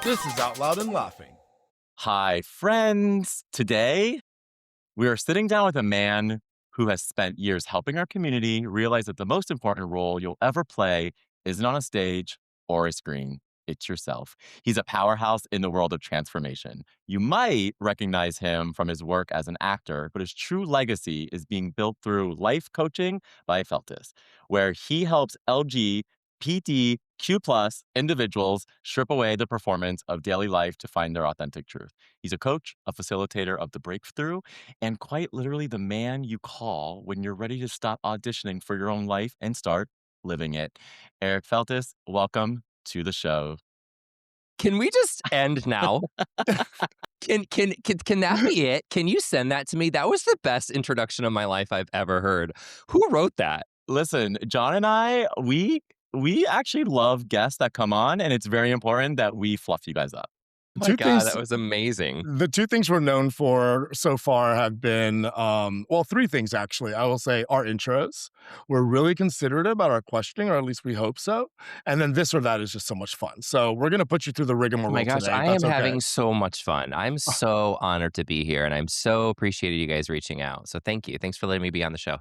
This is Out Loud and Laughing. Hi, friends. Today, we are sitting down with a man who has spent years helping our community realize that the most important role you'll ever play isn't on a stage or a screen. It's yourself. He's a powerhouse in the world of transformation. You might recognize him from his work as an actor, but his true legacy is being built through life coaching by Feltus, where he helps LGBTQ plus individuals strip away the performance of daily life to find their authentic truth. He's a coach, a facilitator of the breakthrough, and quite literally the man you call when you're ready to stop auditioning for your own life and start living it. Eric Feltus, welcome to the show. Can we just end now? Can that be it? Can you send that to me? That was the best introduction of my life I've ever heard. Who wrote that? Listen, John and I, we actually love guests that come on, and it's very important that we fluff you guys up. Oh my God, that was amazing. The two things we're known for so far have been, three things actually. I will say our intros. We're really considerate about our questioning, or at least we hope so. And then this or that is just so much fun. So we're going to put you through the rigmarole Oh my gosh, today. I am having so much fun. I'm so honored to be here, and I'm so appreciated you guys reaching out. So thank you. Thanks for letting me be on the show.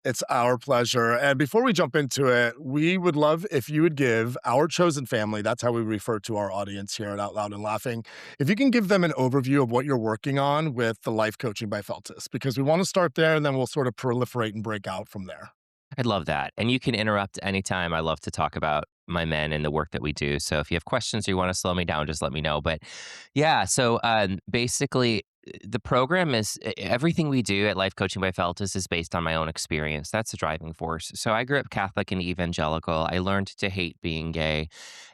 It's our pleasure. And before we jump into it, we would love if you would give our chosen family, that's how we refer to our audience here at Out Loud and Laughing, if you can give them an overview of what you're working on with the life coaching by Feltus, because we want to start there and then we'll sort of proliferate and break out from there. I'd love that. And you can interrupt anytime. I love to talk about my men and the work that we do. So if you have questions or you want to slow me down, just let me know. But yeah, so basically, the program is everything we do at Life Coaching by Feltus is based on my own experience. That's the driving force. So I grew up Catholic and evangelical. I learned to hate being gay.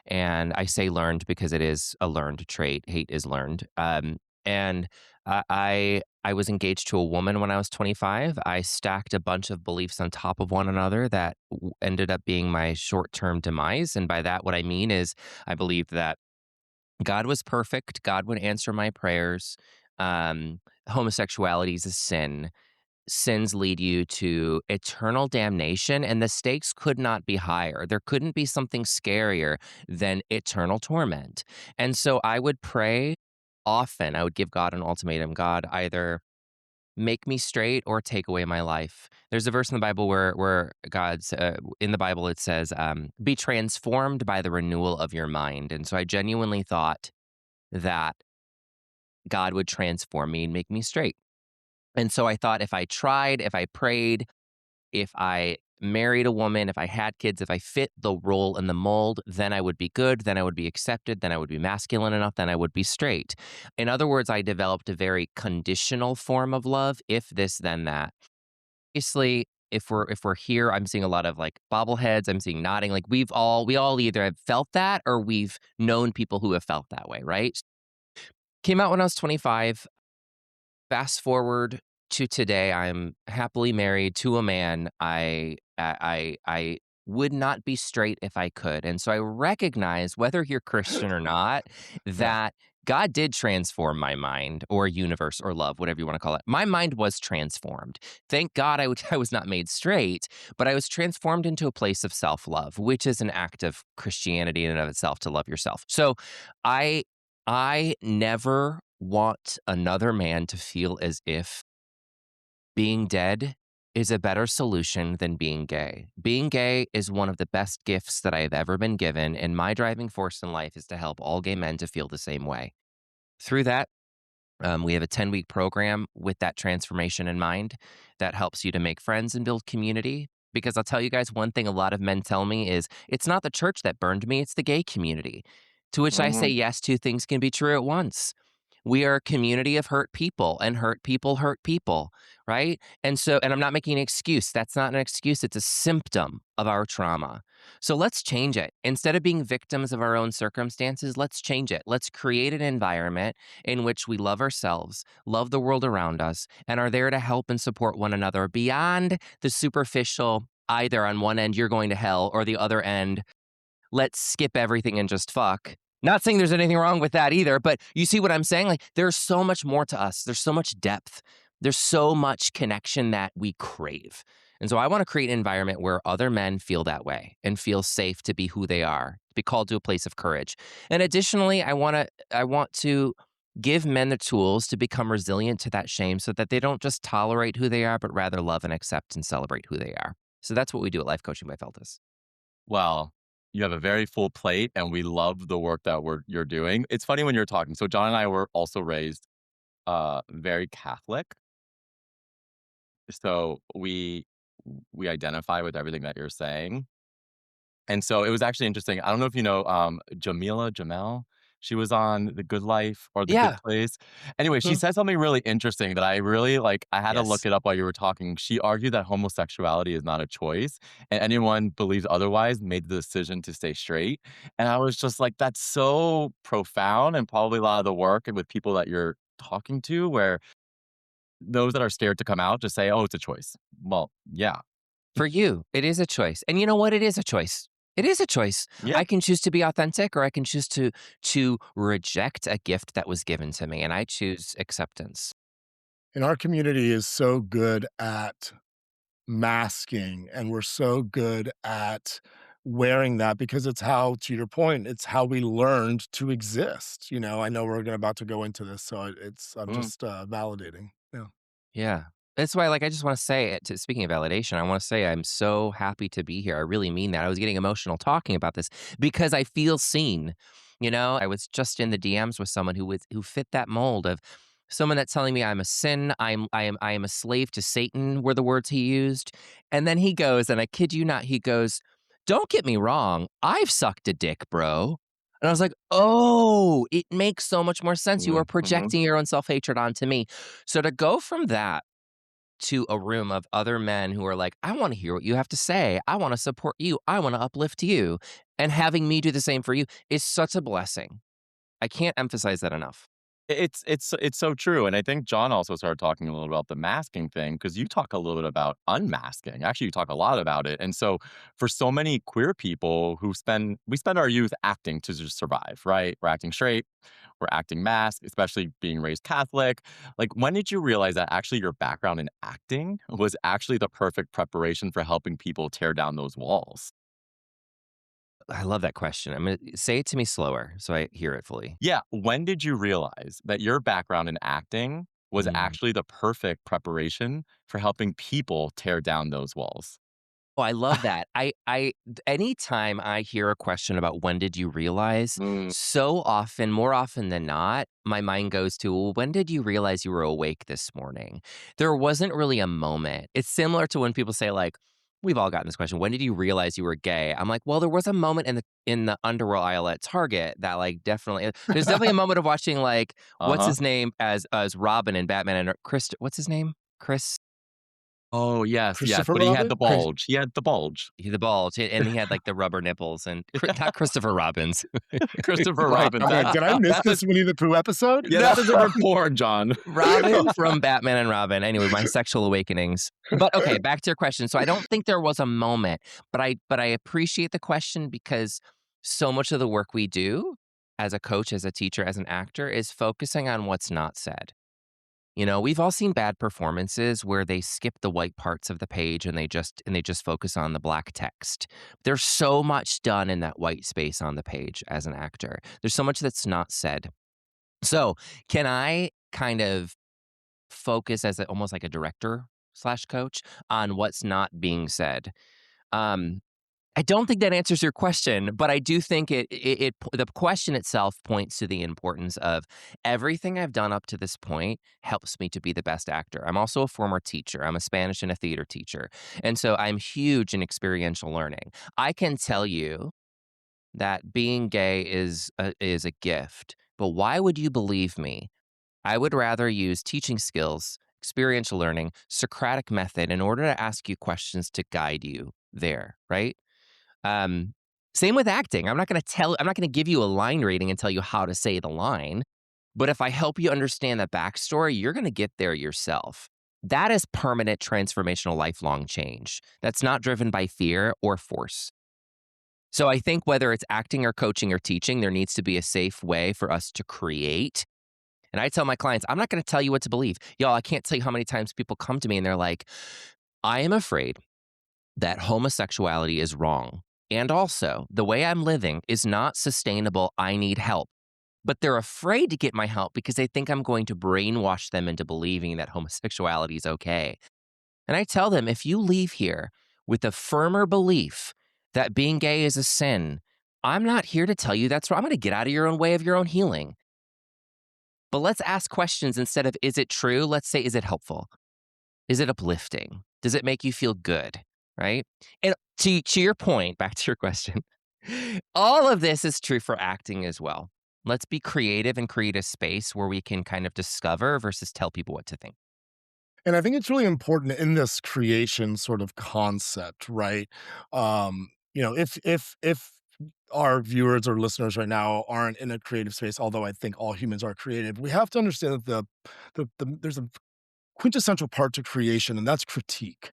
And I say learned because it is a learned trait. Hate is learned. And I was engaged to a woman when I was 25. I stacked a bunch of beliefs on top of one another that ended up being my short-term demise. And by that, what I mean is I believed that God was perfect. God would answer my prayers. Homosexuality is a sin. Sins lead you to eternal damnation, and the stakes could not be higher. There couldn't be something scarier than eternal torment. And so I would pray often. I would give God an ultimatum. God, either make me straight or take away my life. There's a verse in the Bible where God's in the Bible it says, "Be transformed by the renewal of your mind." And so I genuinely thought that God would transform me and make me straight. And so I thought if I tried, if I prayed, if I married a woman, if I had kids, if I fit the role in the mold, then I would be good, then I would be accepted, then I would be masculine enough, then I would be straight. In other words, I developed a very conditional form of love, if this, then that. Obviously, if we're here, I'm seeing a lot of like bobbleheads, I'm seeing nodding. Like we all either have felt that or we've known people who have felt that way, right? Came out when I was 25. Fast forward to today, I'm happily married to a man. I would not be straight if I could. And so I recognize, whether you're Christian or not, that God did transform my mind or universe or love, whatever you want to call it. My mind was transformed. Thank God I was not made straight, but I was transformed into a place of self-love, which is an act of Christianity in and of itself, to love yourself. So I never want another man to feel as if being dead is a better solution than being gay. Being gay is one of the best gifts that I have ever been given, and my driving force in life is to help all gay men to feel the same way. Through that, we have a 10-week program with that transformation in mind that helps you to make friends and build community. Because I'll tell you guys one thing a lot of men tell me is, it's not the church that burned me, it's the gay community. To which I say, yes, two things can be true at once. We are a community of hurt people, and hurt people, right? And I'm not making an excuse. That's not an excuse. It's a symptom of our trauma. So let's change it. Instead of being victims of our own circumstances, let's change it. Let's create an environment in which we love ourselves, love the world around us, and are there to help and support one another beyond the superficial, either on one end, you're going to hell, or the other end, let's skip everything and just fuck. Not saying there's anything wrong with that either, but you see what I'm saying? Like, there's so much more to us. There's so much depth. There's so much connection that we crave. And so I want to create an environment where other men feel that way and feel safe to be who they are, be called to a place of courage. And additionally, I want to give men the tools to become resilient to that shame so that they don't just tolerate who they are, but rather love and accept and celebrate who they are. So that's what we do at Life Coaching by Feltus. Well, you have a very full plate, and we love the work that you're doing. It's funny when you're talking. So John and I were also raised very Catholic, so we identify with everything that you're saying. And so it was actually interesting. I don't know if you know Jamel. She was on The Good Life or The Good Yeah. Place. Anyway, she Mhm. said something really interesting that I really like. I had to look Yes. it up while you were talking. She argued that homosexuality is not a choice, and anyone believes otherwise made the decision to stay straight. And I was just like, that's so profound, and probably a lot of the work with people that you're talking to, where those that are scared to come out just say, "Oh, it's a choice." Well, yeah, For you, it is a choice. And you know what? It is a choice. It is a choice. yeah. I can choose to be authentic or I can choose to reject a gift that was given to me, and I choose acceptance. And our community is so good at masking, and we're so good at wearing that because it's how, to your point, it's how we learned to exist. I know we're about to go into this, so I'm Mm. just validating. Yeah. Yeah. That's why, I just want to say, speaking of validation, I want to say I'm so happy to be here. I really mean that. I was getting emotional talking about this because I feel seen. I was just in the DMs with someone who fit that mold of someone that's telling me I'm a sin, I am a slave to Satan, were the words he used. And then he goes, and I kid you not, he goes, "Don't get me wrong, I've sucked a dick, bro." And I was like, "Oh, it makes so much more sense. You are Mhm. projecting your own self-hatred onto me." So to go from that to a room of other men who are like, "I want to hear what you have to say. I want to support you. I want to uplift you," and having me do the same for you is such a blessing. I can't emphasize that enough. It's so true, and I think John also started talking a little about the masking thing because you talk a little bit about unmasking. Actually, you talk a lot about it, and so for so many queer people we spend our youth acting to just survive, right? We're acting straight, we're acting masked, especially being raised Catholic. Like, when did you realize that actually your background in acting was actually the perfect preparation for helping people tear down those walls? I love that question. I'm gonna say it to me slower so I hear it fully. Yeah, when did you realize that your background in acting was Mm. actually the perfect preparation for helping people tear down those walls? Oh, I love that. Anytime I hear a question about when did you realize, Mm, so often, more often than not, my mind goes to, well, when did you realize you were awake this morning? There wasn't really a moment. It's similar to when people say, like, we've all gotten this question, when did you realize you were gay? I'm like, well, there was a moment in the underwear aisle at Target that definitely there's definitely a moment of watching what's uh-huh. his name as Robin in Batman and Chris, what's his name? Chris. Oh, yes, yes, Christopher but he had the Robin? bulge. He had the bulge. The bald, and he had, the rubber nipples and not Christopher Robins. Christopher Right, Robin. I'm like, did I miss That's a this Winnie the Pooh episode? yeah, no, that's a different porn, John. Robin from Batman and Robin. Anyway, my sexual awakenings. But, okay, back to your question. So I don't think there was a moment, but I appreciate the question because so much of the work we do as a coach, as a teacher, as an actor is focusing on what's not said. We've all seen bad performances where they skip the white parts of the page and they just focus on the black text. There's so much done in that white space on the page as an actor. There's so much that's not said. So, can I kind of focus as almost like a director slash coach on what's not being said? Um, I don't think that answers your question, but I do think the question itself points to the importance of everything I've done up to this point helps me to be the best actor. I'm also a former teacher. I'm a Spanish and a theater teacher. And so I'm huge in experiential learning. I can tell you that being gay is a gift, but why would you believe me? I would rather use teaching skills, experiential learning, Socratic method in order to ask you questions to guide you there, right? Um, Same with acting. I'm not going to give you a line rating and tell you how to say the line. But if I help you understand the backstory, you're going to get there yourself. That is permanent, transformational, lifelong change. That's not driven by fear or force. So I think whether it's acting or coaching or teaching, there needs to be a safe way for us to create. And I tell my clients, I'm not going to tell you what to believe. Y'all, I can't tell you how many times people come to me and they're like, I am afraid that homosexuality is wrong and also the way I'm living is not sustainable. I need help. But they're afraid to get my help because they think I'm going to brainwash them into believing that homosexuality is okay. And I tell them, if you leave here with a firmer belief that being gay is a sin, I'm not here to tell you that's wrong. I'm going to get out of your own way of your own healing. But let's ask questions instead of, is it true? Let's say, is it helpful? Is it uplifting? Does it make you feel good? Right? And to your point, back to your question, all of this is true for acting as well. Let's be creative and create a space where we can kind of discover versus tell people what to think. And I think it's really important in this creation sort of concept, right? If our viewers or listeners right now aren't in a creative space, although I think all humans are creative, we have to understand that there's a quintessential part to creation, and that's critique.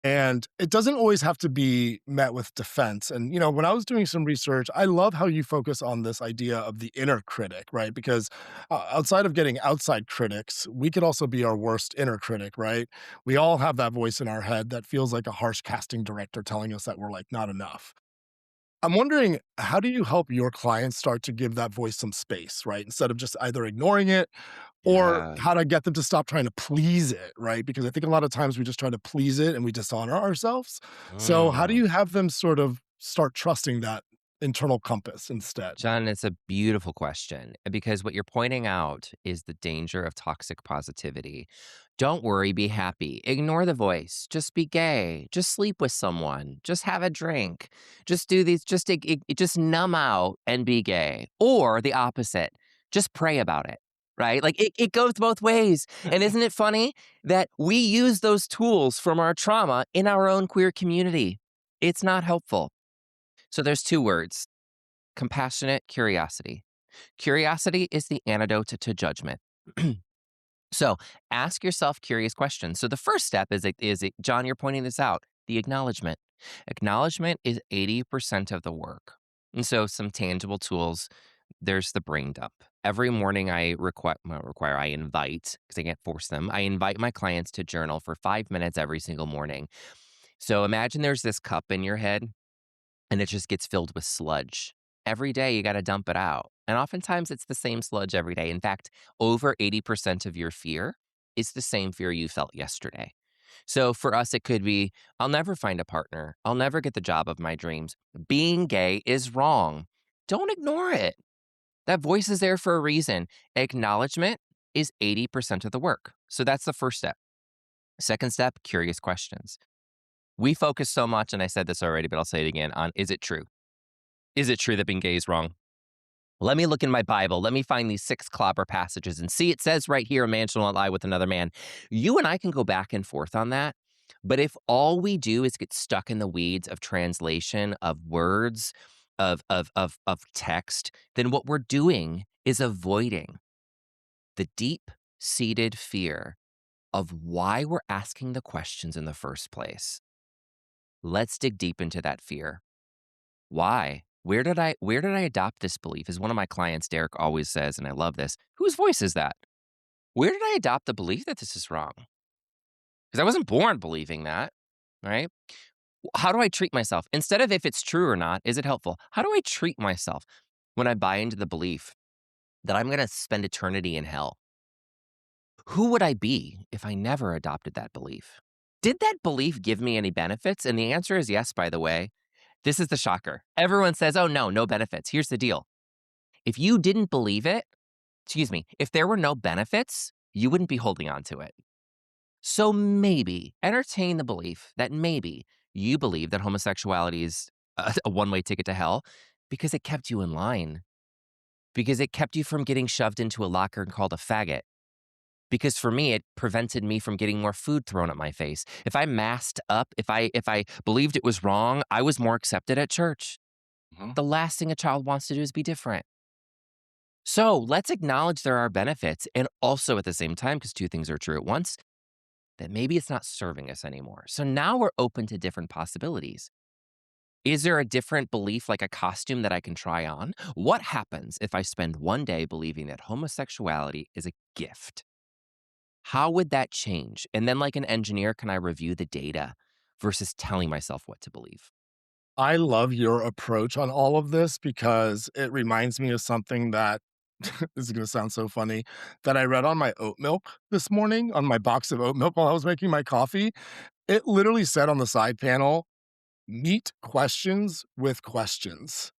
And it doesn't always have to be met with defense. And, when I was doing some research, I love how you focus on this idea of the inner critic, right? Because outside of getting outside critics, we could also be our worst inner critic, right? We all have that voice in our head that feels like a harsh casting director telling us that we're like not enough. I'm wondering, how do you help your clients start to give that voice some space, right? Instead of just either ignoring it or Yeah. how to get them to stop trying to please it, right? Because I think a lot of times we just try to please it and we dishonor ourselves. So, how do Mm. you have them sort of start trusting that internal compass instead? John, it's a beautiful question because what you're pointing out is the danger of toxic positivity. Don't worry, be happy. Ignore the voice. Just be gay. Just sleep with someone. Just have a drink. Just do these. Just numb out and be gay. Or the opposite. Just pray about it. Right? Like it goes both ways. And isn't it funny that we use those tools from our trauma in our own queer community? It's not helpful. So there's two words: compassionate curiosity. Curiosity is the antidote to judgment. So ask yourself curious questions. So the first step John, you're pointing this out, the acknowledgement. Acknowledgement is 80% of the work. And so some tangible tools, there's the brain dump. Every morning I invite, because I can't force them, I invite my clients to journal for 5 minutes every single morning. So imagine there's this cup in your head and it just gets filled with sludge. Every day you got to dump it out. And oftentimes it's the same sludge every day. In fact, over 80% of your fear is the same fear you felt yesterday. So for us, it could be, I'll never find a partner. I'll never get the job of my dreams. Being gay is wrong. Don't ignore it. That voice is there for a reason. Acknowledgement is 80% of the work. So that's the first step. Second step, curious questions. We focus so much, and I said this already, but I'll say it again, on, is it true? Is it true that being gay is wrong? Let me look in my Bible. Let me find these 6 clobber passages and see, it says right here, a man shall not lie with another man. You and I can go back and forth on that. But if all we do is get stuck in the weeds of translation, of words, of text, then what we're doing is avoiding the deep seated fear of why we're asking the questions in the first place. Let's dig deep into that fear. Why? Where did I adopt this belief? As one of my clients, Derek, always says, and I love this, whose voice is that? Where did I adopt the belief that this is wrong? Because I wasn't born believing that, right? How do I treat myself? Instead of if it's true or not, is it helpful? How do I treat myself when I buy into the belief that I'm going to spend eternity in hell? Who would I be if I never adopted that belief? Did that belief give me any benefits? And the answer is yes, by the way. This is the shocker. Everyone says, oh, no, no benefits. Here's the deal. If you didn't believe it, if there were no benefits, you wouldn't be holding on to it. So maybe entertain the belief that maybe you believe that homosexuality is a one-way ticket to hell because it kept you in line, because it kept you from getting shoved into a locker and called a faggot. Because for me, it prevented me from getting more food thrown at my face. If I masked up, if I believed it was wrong, I was more accepted at church. Mhm. The last thing a child wants to do is be different. So let's acknowledge there are benefits, and also at the same time, because two things are true at once, that maybe it's not serving us anymore. So now we're open to different possibilities. Is there a different belief, like a costume that I can try on? What happens if I spend one day believing that homosexuality is a gift? How would that change? And then, like an engineer, can I review the data versus telling myself what to believe? I love your approach on all of this because it reminds me of something that this is gonna sound so funny, that I read on my oat milk this morning, on my box of oat milk while I was making my coffee. It literally said on the side panel, "Meet questions with questions."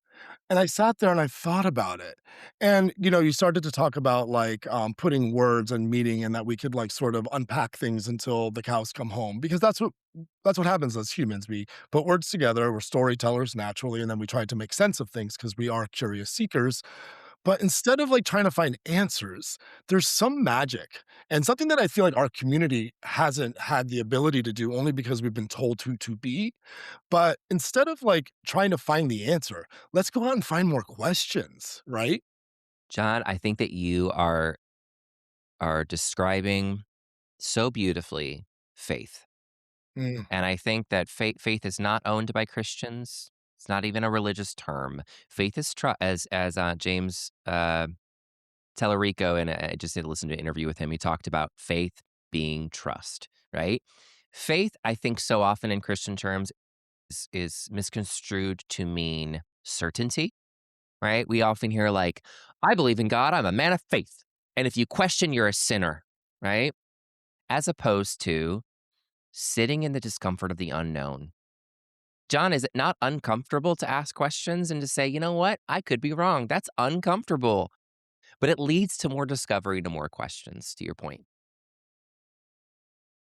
And I sat there and I thought about it. And, you started to talk about like putting words and meaning and that we could like sort of unpack things until the cows come home because that's what happens as humans. We put words together, we're storytellers naturally, and then we try to make sense of things because we are curious seekers. But instead of like trying to find answers, there's some magic and something that I feel like our community hasn't had the ability to do only because we've been told who to be. But instead of like trying to find the answer, let's go out and find more questions, right? John, I think that you are describing so beautifully faith. Mm, And I think that faith is not owned by Christians. It's not even a religious term. Faith is as James Tellerico, and I just did listen to an interview with him. He talked about faith being trust, right? Faith, I think, so often in Christian terms is misconstrued to mean certainty, right? We often hear like, "I believe in God. I'm a man of faith," and if you question, you're a sinner, right? As opposed to sitting in the discomfort of the unknown. John, is it not uncomfortable to ask questions and to say, you know what? I could be wrong. That's uncomfortable. But it leads to more discovery, to more questions, to your point.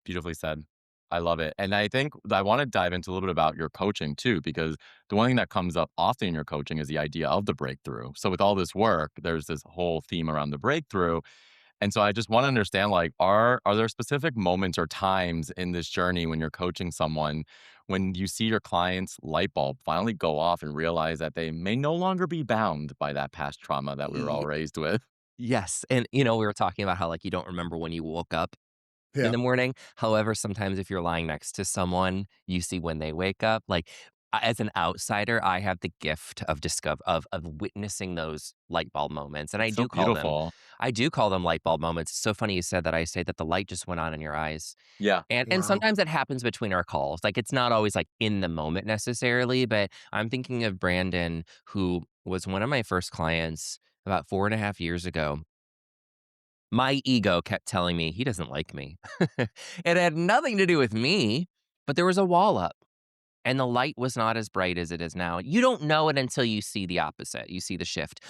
Beautifully said. I love it. And I think I want to dive into a little bit about your coaching too, because the one thing that comes up often in your coaching is the idea of the breakthrough. So with all this work, there's this whole theme around the breakthrough. And so I just want to understand, like, are there specific moments or times in this journey when you're coaching someone when you see your client's light bulb finally go off and realize that they may no longer be bound by that past trauma that we were all Y- raised with? Yes. And, we were talking about how, like, you don't remember when you woke up in yeah. the morning. However, sometimes if you're lying next to someone, you see when they wake up. Like, as an outsider, I have the gift of of witnessing those light bulb moments, and It's so beautiful. I do call them light bulb moments. It's so funny you said that. I say that the light just went on in your eyes. Yeah. And Wow. sometimes that happens between our calls. Like, it's not always, like, in the moment necessarily, but I'm thinking of Brandon, who was one of my first clients about 4.5 years ago. My ego kept telling me, "He doesn't like me." It had nothing to do with me, but there was a wall up, and the light was not as bright as it is now. You don't know it until you see the opposite, you see the shift.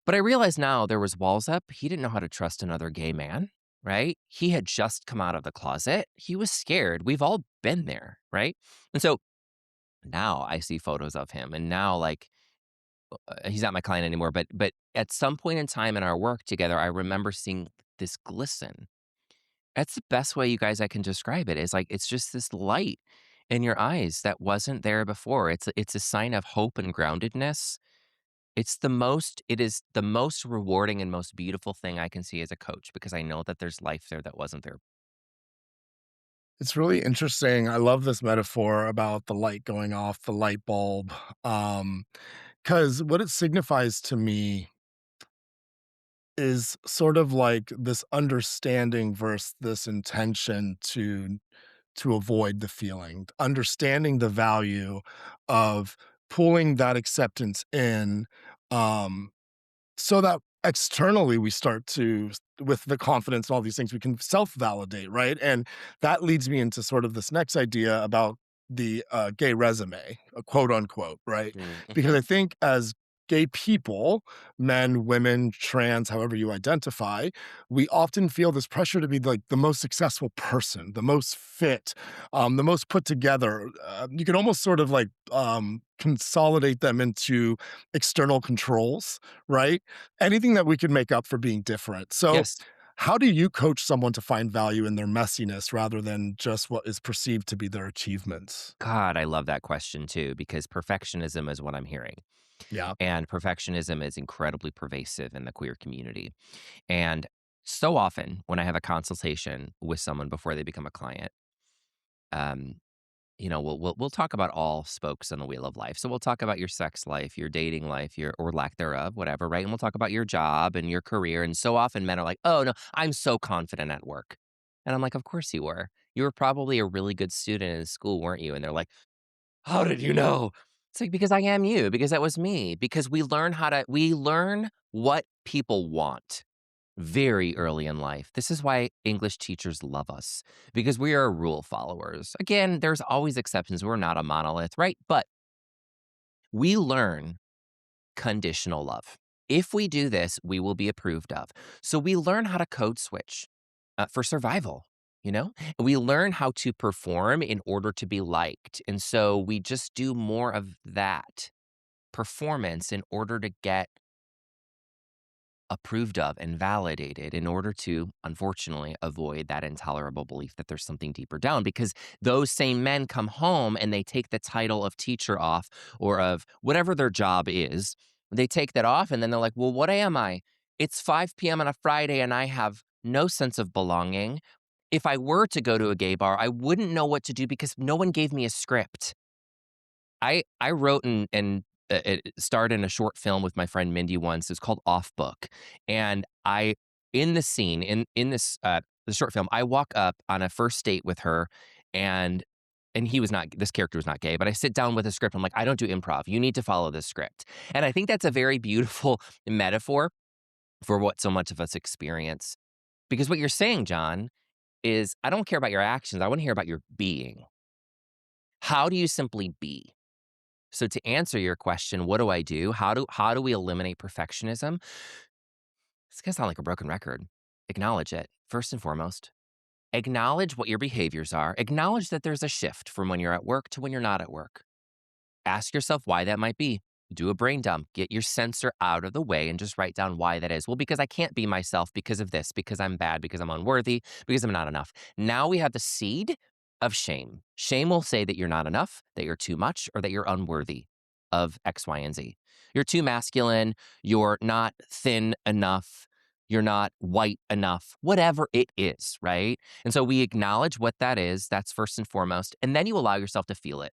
But I realize now there was walls up. He didn't know how to trust another gay man, right? He had just come out of the closet. He was scared. We've all been there, right? And so now I see photos of him, and now, like, he's not my client anymore, but at some point in time in our work together, I remember seeing this glisten. That's the best way, you guys, I can describe it, is like it's just this light in your eyes that wasn't there before. It's a sign of hope and groundedness. It is the most rewarding and most beautiful thing I can see as a coach because I know that there's life there that wasn't there. It's really interesting. I love this metaphor about the light going off, the light bulb. Because what it signifies to me is sort of like this understanding versus this intention to avoid the feeling, understanding the value of pulling that acceptance in, um, so that externally we start to with the confidence and all these things, we can self-validate, right? And that leads me into sort of this next idea about the, gay resume, quote unquote, right? Because Mhm. I think as gay people, men, women, trans, however you identify, we often feel this pressure to be like the most successful person, the most fit, the most put together. You can almost sort of like consolidate them into external controls, right? Anything that we can make up for being different. So, Yes. how do you coach someone to find value in their messiness rather than just what is perceived to be their achievements? God, I love that question too because perfectionism is what I'm hearing. Yeah. And perfectionism is incredibly pervasive in the queer community. And so often when I have a consultation with someone before they become a client, um, we'll talk about all spokes on the wheel of life. So we'll talk about your sex life, your dating life, your or lack thereof, whatever, right? And we'll talk about your job and your career. And so often men are like, "Oh no, I'm so confident at work," and I'm like, "Of course you were. You were probably a really good student in school, weren't you?" And they're like, "How did you know?" It's like, because I am you, because that was me, because we learn what people want very early in life. This is why English teachers love us, because we are rule followers. Again, there's always exceptions. We're not a monolith, right? But we learn conditional love. If we do this, we will be approved of. So we learn how to code switch for survival. We learn how to perform in order to be liked. And so we just do more of that performance in order to get approved of and validated in order to, unfortunately, avoid that intolerable belief that there's something deeper down. Because those same men come home and they take the title of teacher off or of whatever their job is. They take that off and then they're like, well, what am I? It's 5 p.m. on a Friday and I have no sense of belonging. If I were to go to a gay bar, I wouldn't know what to do because no one gave me a script. I wrote and it starred in a short film with my friend Mindy once. It's called Off Book, and I in the scene in this the short film, I walk up on a first date with her, and he was not this character was not gay, but I sit down with a script. I'm like, I don't do improv. You need to follow this script, and I think that's a very beautiful metaphor for what so much of us experience. Because what you're saying, John, is I don't care about your actions. I want to hear about your being. How do you simply be? So to answer your question, what do I do? How do we eliminate perfectionism? It's gonna sound like a broken record. Acknowledge it, first and foremost. Acknowledge what your behaviors are. Acknowledge that there's a shift from when you're at work to when you're not at work. Ask yourself why that might be. Do a brain dump. Get your censor out of the way and just write down why that is. Well, because I can't be myself because of this, because I'm bad, because I'm unworthy, because I'm not enough. Now we have the seed of shame. Shame will say that you're not enough, that you're too much, or that you're unworthy of X, Y, and Z. You're too masculine. You're not thin enough. You're not white enough, whatever it is, right? And so we acknowledge what that is. That's first and foremost. And then you allow yourself to feel it.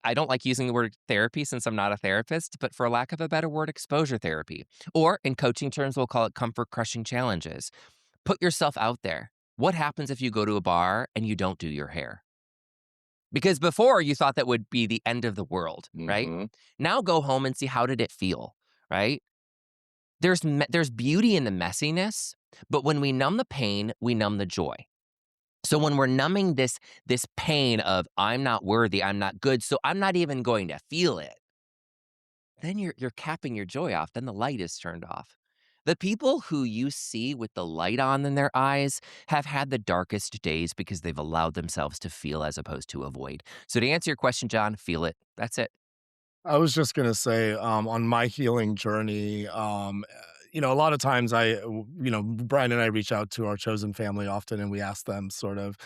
I don't like using the word therapy since I'm not a therapist, but for lack of a better word, exposure therapy. Or in coaching terms, we'll call it comfort crushing challenges. Put yourself out there. What happens if you go to a bar and you don't do your hair? Because before you thought that would be the end of the world, right? Mhm. Now go home and see how did it feel, right? There's beauty in the messiness, but when we numb the pain, we numb the joy. So when we're numbing this pain of I'm not worthy, I'm not good, so I'm not even going to feel it, then you're capping your joy off. Then the light is turned off. The people who you see with the light on in their eyes have had the darkest days because they've allowed themselves to feel as opposed to avoid. So to answer your question, John, feel it. That's it. I was just gonna say, on my healing journey, a lot of times Brian and I reach out to our chosen family often, and we ask them sort of,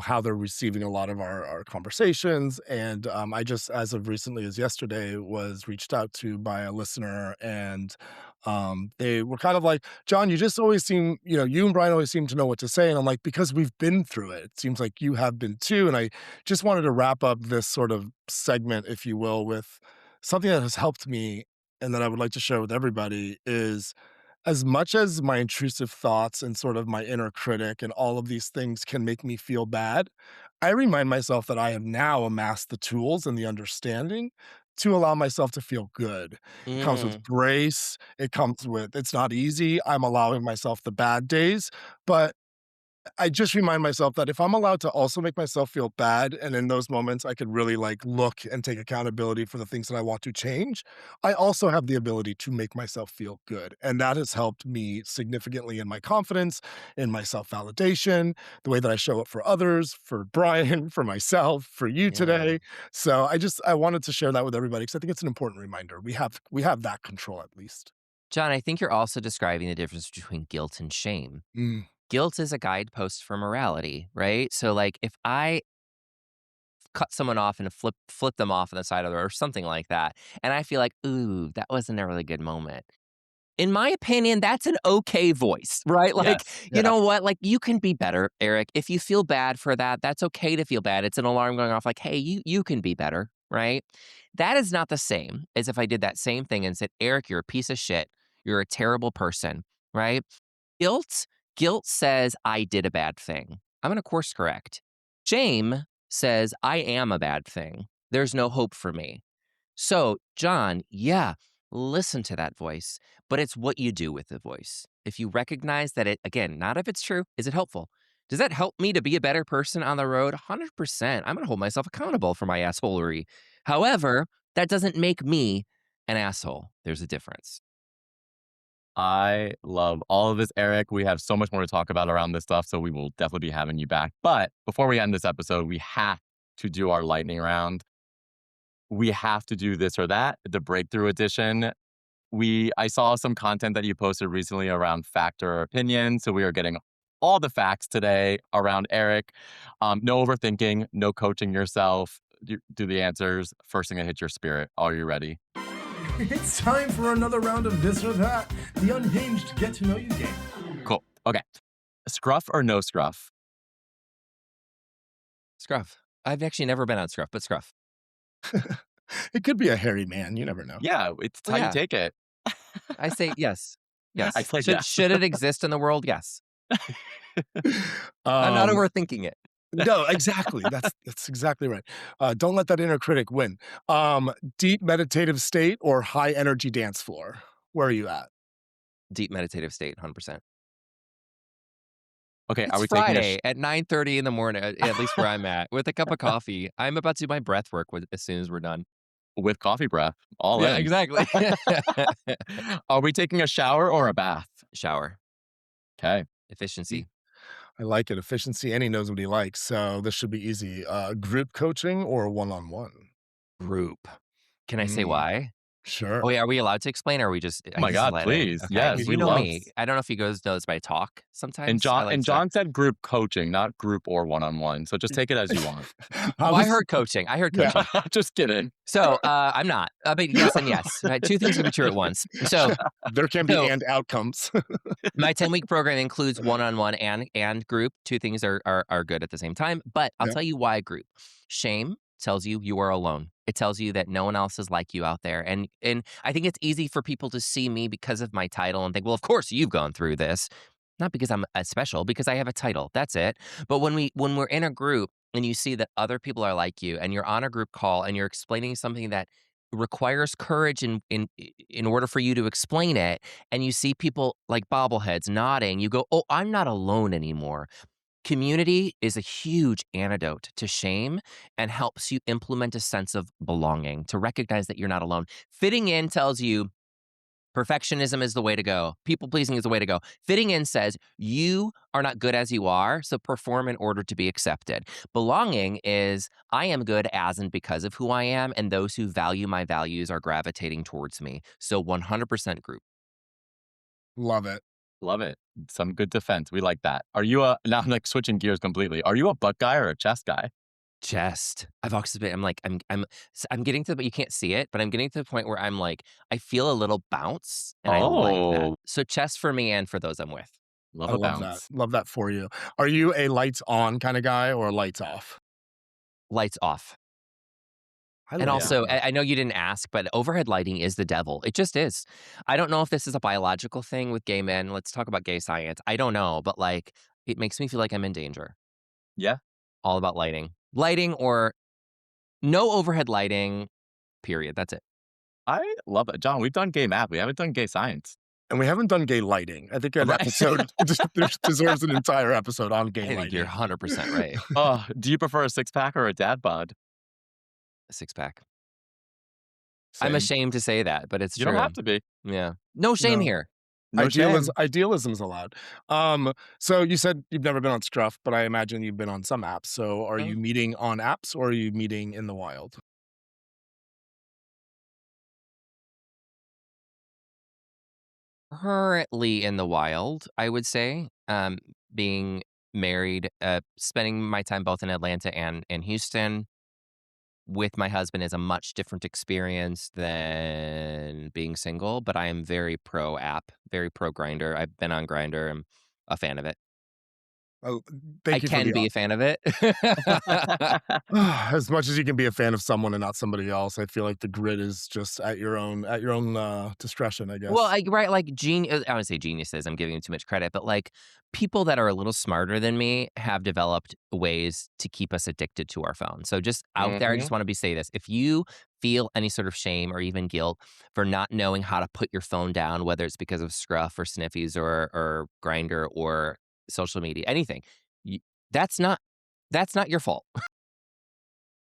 how they're receiving a lot of our conversations. And I just, as of recently as yesterday, was reached out to by a listener, and they were kind of like, "John, you just always seem, you and Brian always seem to know what to say." And I'm like, "Because we've been through it. It seems like you have been too." And I just wanted to wrap up this sort of segment, if you will, with something that has helped me and that I would like to share with everybody is as much as my intrusive thoughts and sort of my inner critic and all of these things can make me feel bad, I remind myself that I have now amassed the tools and the understanding to allow myself to feel good. It comes with Mm. grace. It's not easy. I'm allowing myself the bad days, but I just remind myself that if I'm allowed to also make myself feel bad, and in those moments I could really like look and take accountability for the things that I want to change, I also have the ability to make myself feel good. And that has helped me significantly in my confidence, in my self-validation, the way that I show up for others, for Brian, for myself, for you Yeah. today. So I wanted to share that with everybody because I think it's an important reminder. We have that control at least. John, I think you're also describing the difference between guilt and shame. Mm. Guilt is a guidepost for morality, right? So like if I cut someone off and flip them off on the side of the road or something like that, and I feel like, ooh, that wasn't a really good moment. In my opinion, that's an okay voice, right? Like, Yes. you Yeah. know what? Like, you can be better, Eric. If you feel bad for that, that's okay to feel bad. It's an alarm going off like, hey, you can be better, right? That is not the same as if I did that same thing and said, Eric, you're a piece of shit. You're a terrible person, right? Guilt, guilt says I did a bad thing. I'm going to course correct. Shame says I am a bad thing. There's no hope for me. So, John, yeah, listen to that voice, but it's what you do with the voice. If you recognize that it, again, not if it's true, is it helpful? Does that help me to be a better person on the road? 100%. I'm going to hold myself accountable for my assholery. However, that doesn't make me an asshole. There's a difference. I love all of this, Eric. We have so much more to talk about around this stuff, so we will definitely be having you back. But before we end this episode, we have to do our lightning round. We have to do this or that, the breakthrough edition. I saw some content that you posted recently around fact or opinion. So we are getting all the facts today around Eric. No overthinking, no coaching yourself. Do the answers. First thing that hits your spirit. Are you ready? It's time for another round of this or that, the unhinged get to know you game. Cool. Okay. Scruff or no scruff? Scruff. I've actually never been on Scruff, but Scruff. It could be a hairy man. You never know. Yeah, it's Well, how you yeah. take it. I say yes. Yes. I played yes. Should it exist in the world? Yes. I'm not overthinking it. No, exactly. That's exactly right. Don't let that inner critic win. Deep meditative state or high energy dance floor? Where are you at? Deep meditative state, 100%. Okay, It's are we Friday at 9:30 in the morning, at least where I'm at, with a cup of coffee. I'm about to do my breath work as soon as we're done. with coffee breath? All Yeah, in. exactly. Are we taking a shower or a bath? Shower. Okay. Efficiency. I like it. Efficiency, and he knows what he likes, so this should be easy. Group coaching or one-on-one? Group. Can I say why? Sure. Oh, yeah, are we allowed to explain, or are we just Oh my just God, let it? please. Okay, Yes, you we know love me. I don't know if you guys know this, but I talk sometimes. And I like to John said group coaching, not group or one-on-one. So just take it as you want. I heard coaching. I heard coaching. Yeah. Just kidding. So, I'm not. But yes and yes. Right? Two things can be true at once. So There can be So- and outcomes. my 10-week program includes one-on-one and group. Two things are good at the same time. But I'll Yeah. tell you why group. Shame tells you are alone. It tells you that no one else is like you out there. And I think it's easy for people to see me because of my title and think, well, of course you've gone through this. Not because I'm special, because I have a title. That's it. But when we're in a group and you see that other people are like you and you're on a group call and you're explaining something that requires courage in order for you to explain it, and you see people like bobbleheads nodding, you go, oh, I'm not alone anymore. Community is a huge antidote to shame and helps you implement a sense of belonging, to recognize that you're not alone. Fitting in tells you perfectionism is the way to go. People pleasing is the way to go. Fitting in says you are not good as you are, so perform in order to be accepted. Belonging is I am good as and because of who I am, and those who value my values are gravitating towards me. So 100% group. Love it. Love it. Some good defense. We like that. Are you now I'm like switching gears completely. Are you a butt guy or a chest guy? Chest. I've always been. I'm getting to, but you can't see it. But I'm getting to the point where I'm like, I feel a little bounce, and I like that. Oh, So chest for me and for those I'm with. love I a love that. bounce. Love that for you. Are you a lights on kind of guy or lights off? Lights off. I And like also, that. I know you didn't ask, but overhead lighting is the devil. It just is. I don't know if this is a biological thing with gay men. Let's talk about gay science. I don't know, but like, it makes me feel like I'm in danger. Yeah. All about lighting. Lighting or no overhead lighting, period. That's it. I love it. John, we've done gay math. We haven't done gay science. And we haven't done gay lighting. I think an Right. episode deserves an entire episode on gay I think lighting. you're 100% right. Do you prefer a six-pack or a dad bod? A six-pack. Same. I'm ashamed to say that, but it's You true. don't have to be. Yeah. No shame No. here. No shame. Idealism's allowed. So you said you've never been on Scruff, but I imagine you've been on some apps. So are Mhm. you meeting on apps or are you meeting in the wild? Currently in the wild, I would say. Being married, spending my time both in Atlanta and in Houston with my husband is a much different experience than being single, but I am very pro app, very pro Grinder. I've been on Grinder. I'm a fan of it. Oh, I thank you for can the be a fan of it. as much as you can be a fan of someone and not somebody else, I feel like the grid is just at your own, discretion, I Well, guess. right, like I would say geniuses, I'm giving them too much credit, but like people that are a little smarter than me have developed ways to keep us addicted to our phone. So just out there, I just Mhm. want to be say this. If you feel any sort of shame or even guilt for not knowing how to put your phone down, whether it's because of Scruff or Sniffies or Grinder or social media, anything, y- that's not your fault.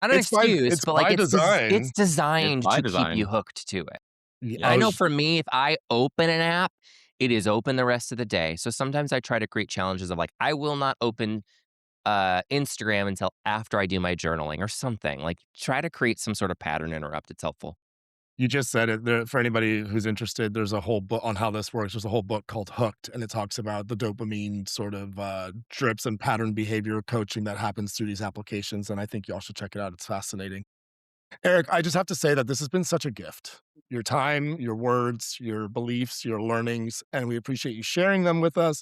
Not an excuse, It's but like by it's design. It's designed by to keep you design. hooked to it. I I know Yes. was for me, if I open an app, it is open the rest of the day. So sometimes I try to create challenges of like, I will not open Instagram until after I do my journaling or something. Like try to create some sort of pattern interrupt. It's helpful. You just said it there for anybody who's interested, there's a whole book on how this works. There's a whole book called Hooked, and it talks about the dopamine sort of, drips and pattern behavior coaching that happens through these applications, and I think y'all should check it out. It's fascinating. Eric, I just have to say that this has been such a gift. Your time, your words, your beliefs, your learnings, and we appreciate you sharing them with us.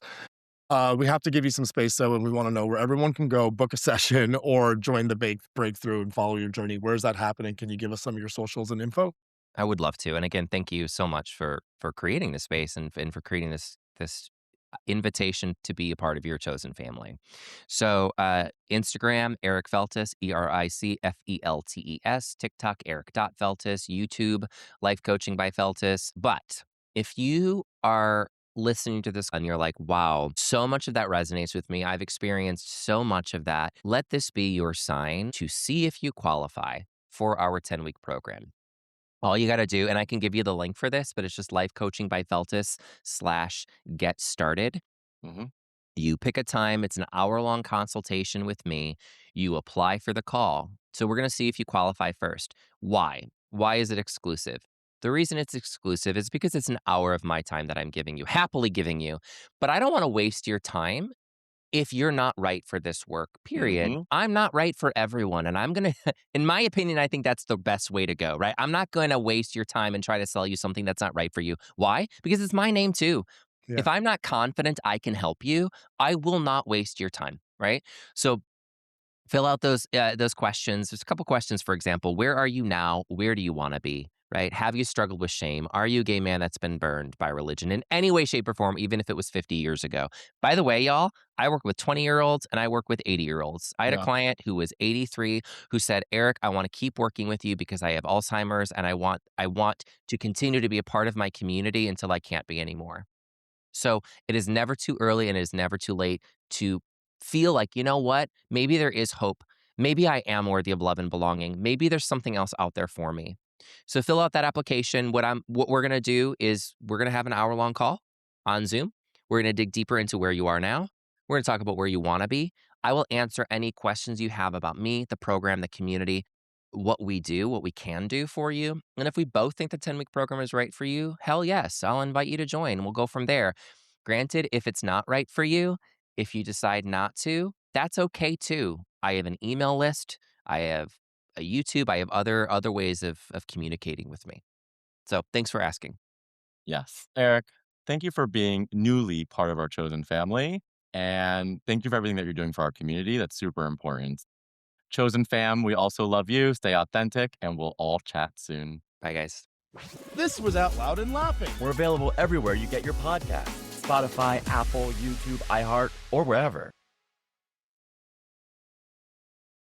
We have to give you some space though, and we want to know where everyone can go book a session or join the breakthrough and follow your journey. Where is that happening? Can you give us some of your socials and info? I would love to. And again, thank you so much for creating this space and for creating this invitation to be a part of your chosen family. So Instagram, Eric Feltus, EricFeltes, TikTok, Eric.Feltus, YouTube, Life Coaching by Feltus. But if you are listening to this and you're like, wow, so much of that resonates with me. I've experienced so much of that. Let this be your sign to see if you qualify for our 10-week program. All you got to do, and I can give you the link for this, but it's just Life Coaching by Feltus/get started. Mhm. You pick a time, it's an hour-long consultation with me. You apply for the call. So we're going to see if you qualify first. Why? Why is it exclusive? The reason it's exclusive is because it's an hour of my time that I'm giving you, happily giving you. But I don't want to waste your time if you're not right for this work, period. Mhm. I'm not right for everyone. And I'm going to, in my opinion, I think that's the best way to go, right? I'm not going to waste your time and try to sell you something that's not right for you. Why? Because it's my name too. If Yeah. I'm not confident I can help you, I will not waste your time, right? So fill out those questions. There's a couple questions, for example. Where are you now? Where do you want to be? Right? Have you struggled with shame? Are you a gay man that's been burned by religion in any way, shape, or form, even if it was 50 years ago? By the way, y'all, I work with 20-year-olds and I work with 80-year-olds. I had a Yeah. client who was 83 who said, Eric, I want to keep working with you because I have Alzheimer's and I want to continue to be a part of my community until I can't be anymore. So it is never too early and it is never too late to feel like, you know what? Maybe there is hope. Maybe I am worthy of love and belonging. Maybe there's something else out there for me. So fill out that application. What we're gonna do is we're gonna have an hour-long call on Zoom. We're gonna dig deeper into where you are now. We're gonna talk about where you wanna be. I will answer any questions you have about me, the program, the community, what we do, what we can do for you. And if we both think the 10-week program is right for you, hell yes, I'll invite you to join. We'll go from there. Granted, if it's not right for you, if you decide not to, that's okay too. I have an email list. I have a YouTube. I have other ways of communicating with me. So thanks for asking. Yes. Eric, thank you for being newly part of our chosen family. And thank you for everything that you're doing for our community. That's super important. Chosen fam, we also love you. Stay authentic, and we'll all chat soon. Bye, guys. This was Out Loud and Laughing. We're available everywhere you get your podcasts: Spotify, Apple, YouTube, iHeart, or wherever.